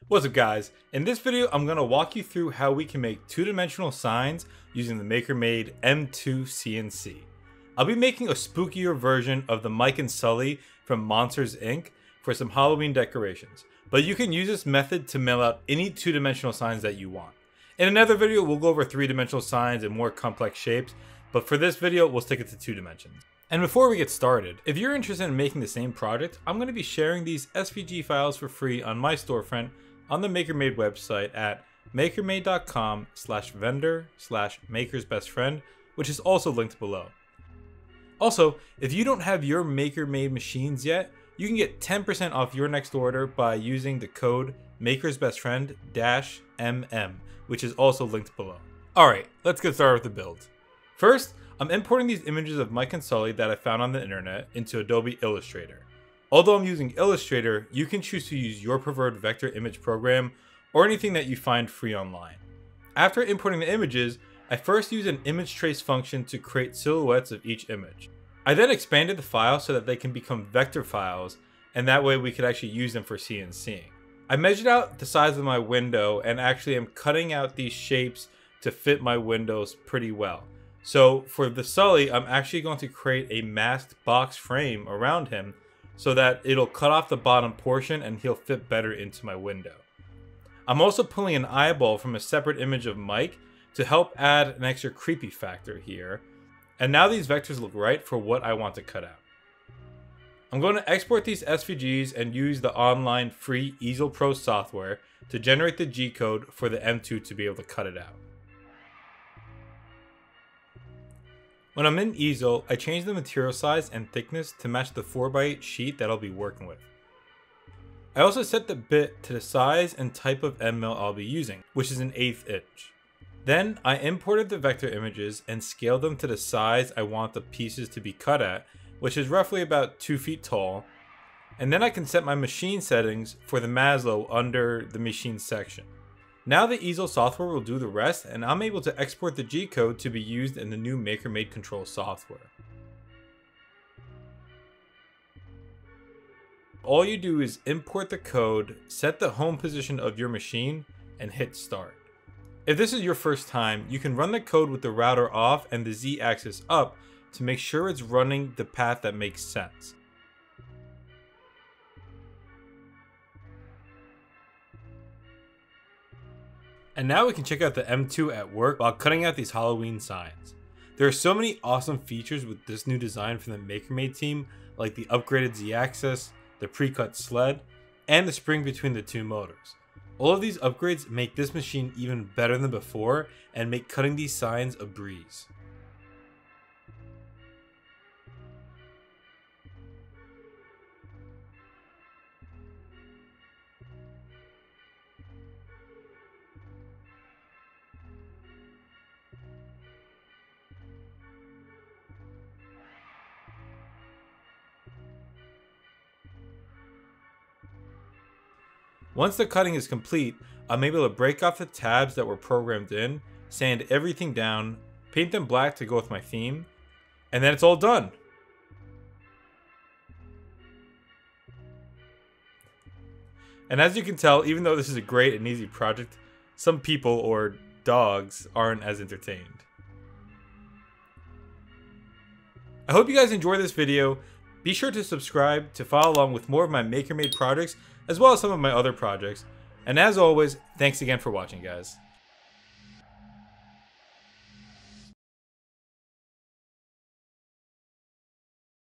What's up guys? In this video I'm going to walk you through how we can make two-dimensional signs using the MakerMade M2 CNC. I'll be making a spookier version of the Mike and Sully from Monsters Inc. for some Halloween decorations, but you can use this method to mill out any two-dimensional signs that you want. In another video we'll go over three-dimensional signs and more complex shapes, but for this video we'll stick it to 2 dimensions. And before we get started, if you're interested in making the same project, I'm going to be sharing these SVG files for free on my storefront on the MakerMade website at makermade.com/vendor/makersbestfriend, which is also linked below. Also, if you don't have your MakerMade machines yet, you can get 10% off your next order by using the code MakersBestFriend-MM, which is also linked below. Alright, let's get started with the build. First, I'm importing these images of Mike and Sully that I found on the internet into Adobe Illustrator. Although I'm using Illustrator, you can choose to use your preferred vector image program or anything that you find free online. After importing the images, I first used an image trace function to create silhouettes of each image. I then expanded the file so that they can become vector files, and that way we could actually use them for CNCing. I measured out the size of my window and actually am cutting out these shapes to fit my windows pretty well. So for the Sully, I'm actually going to create a masked box frame around him so that it'll cut off the bottom portion and he'll fit better into my window. I'm also pulling an eyeball from a separate image of Mike to help add an extra creepy factor here. And now these vectors look right for what I want to cut out. I'm going to export these SVGs and use the online free Easel Pro software to generate the G-code for the M2 to be able to cut it out. When I'm in Easel, I change the material size and thickness to match the 4x8 sheet that I'll be working with. I also set the bit to the size and type of end mill I'll be using, which is an 1/8 inch. Then I imported the vector images and scaled them to the size I want the pieces to be cut at, which is roughly about 2 feet tall. And then I can set my machine settings for the Maslow under the machine section. Now the Easel software will do the rest, and I'm able to export the G-code to be used in the new MakerMade Control software. All you do is import the code, set the home position of your machine, and hit start. If this is your first time, you can run the code with the router off and the Z-axis up to make sure it's running the path that makes sense. And now we can check out the M2 at work while cutting out these Halloween signs. There are so many awesome features with this new design from the MakerMade team, like the upgraded Z-axis, the pre-cut sled, and the spring between the 2 motors. All of these upgrades make this machine even better than before and make cutting these signs a breeze. Once the cutting is complete, I'm able to break off the tabs that were programmed in, sand everything down, paint them black to go with my theme, and then it's all done. And as you can tell, even though this is a great and easy project, some people, or dogs, aren't as entertained. I hope you guys enjoyed this video. Be sure to subscribe to follow along with more of my MakerMade projects, as well as some of my other projects. And as always, thanks again for watching, guys.